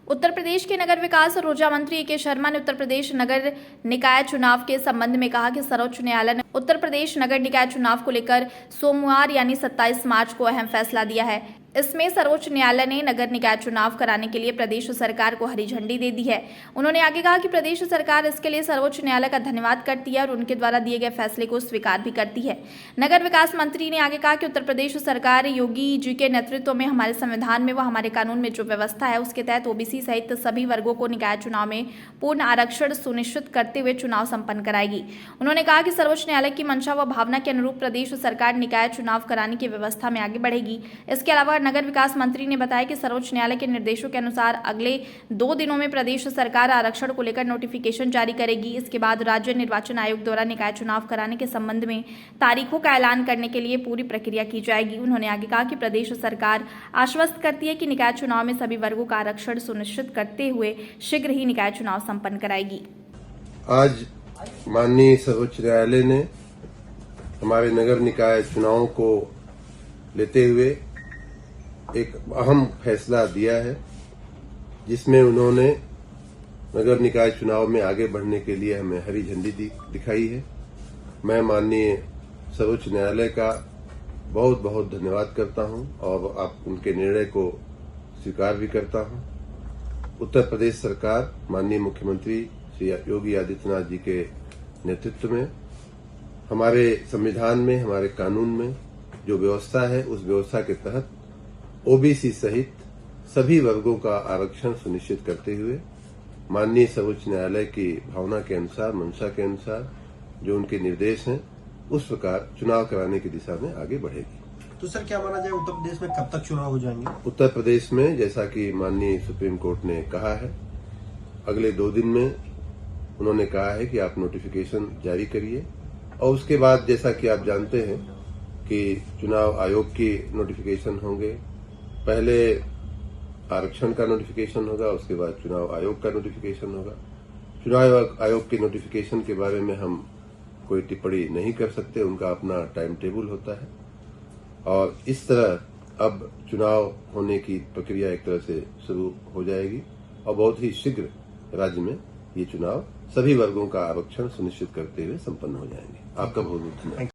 उत्तर प्रदेश के नगर विकास और ऊर्जा मंत्री ए.के. शर्मा ने उत्तर प्रदेश नगर निकाय चुनाव के संबंध में कहा कि सर्वोच्च न्यायालय ने उत्तर प्रदेश नगर निकाय चुनाव को लेकर सोमवार यानी 27 मार्च को अहम फैसला दिया है। इसमें सर्वोच्च न्यायालय ने नगर निकाय चुनाव कराने के लिए प्रदेश सरकार को हरी झंडी दे दी है। उन्होंने आगे कहा कि प्रदेश सरकार इसके लिए सर्वोच्च न्यायालय का धन्यवाद करती है और उनके द्वारा दिए गए फैसले को स्वीकार भी करती है। नगर विकास मंत्री ने आगे कहा कि उत्तर प्रदेश सरकार योगी जी के नेतृत्व में हमारे संविधान में व हमारे कानून में जो व्यवस्था है उसके तहत ओबीसी सहित सभी वर्गों को निकाय चुनाव में पूर्ण आरक्षण सुनिश्चित करते हुए चुनाव संपन्न कराएगी। उन्होंने कहा कि सर्वोच्च न्यायालय की मंशा व भावना के अनुरूप प्रदेश सरकार निकाय चुनाव कराने की व्यवस्था में आगे बढ़ेगी। इसके अलावा नगर विकास मंत्री ने बताया कि सर्वोच्च न्यायालय के निर्देशों के अनुसार अगले 2 दिनों में प्रदेश सरकार आरक्षण को लेकर नोटिफिकेशन जारी करेगी। इसके बाद राज्य निर्वाचन आयोग द्वारा निकाय चुनाव कराने के संबंध में तारीखों का ऐलान करने के लिए पूरी प्रक्रिया की जाएगी। उन्होंने आगे कहा कि प्रदेश सरकार आश्वस्त करती है कि निकाय चुनाव में सभी वर्गों का आरक्षण सुनिश्चित करते हुए शीघ्र ही निकाय चुनाव संपन्न कराएगी। आज माननीय सर्वोच्च न्यायालय ने हमारे नगर निकाय चुनावों को लेते हुए एक अहम फैसला दिया है, जिसमें उन्होंने नगर निकाय चुनाव में आगे बढ़ने के लिए हमें हरी झंडी दिखाई है। मैं माननीय सर्वोच्च न्यायालय का बहुत बहुत धन्यवाद करता हूं और आप उनके निर्णय को स्वीकार भी करता हूं। उत्तर प्रदेश सरकार माननीय मुख्यमंत्री श्री योगी आदित्यनाथ जी के नेतृत्व में हमारे संविधान में, हमारे कानून में जो व्यवस्था है उस व्यवस्था के तहत ओबीसी सहित सभी वर्गों का आरक्षण सुनिश्चित करते हुए माननीय सर्वोच्च न्यायालय की भावना के अनुसार, मंशा के अनुसार जो उनके निर्देश हैं उस प्रकार चुनाव कराने की दिशा में आगे बढ़ेगी। तो सर, क्या माना जाए उत्तर प्रदेश में कब तक चुनाव हो जाएंगे? उत्तर प्रदेश में जैसा कि माननीय सुप्रीम कोर्ट ने कहा है, अगले 2 दिन में उन्होंने कहा है कि आप नोटिफिकेशन जारी करिए और उसके बाद जैसा कि आप जानते हैं कि चुनाव आयोग की नोटिफिकेशन होंगे। पहले आरक्षण का नोटिफिकेशन होगा, उसके बाद चुनाव आयोग का नोटिफिकेशन होगा। चुनाव आयोग के नोटिफिकेशन के बारे में हम कोई टिप्पणी नहीं कर सकते, उनका अपना टाइम टेबल होता है और इस तरह अब चुनाव होने की प्रक्रिया एक तरह से शुरू हो जाएगी और बहुत ही शीघ्र राज्य में ये चुनाव सभी वर्गों का आरक्षण सुनिश्चित करते हुए संपन्न हो जाएंगे। आपका बहुत बहुत धन्यवाद।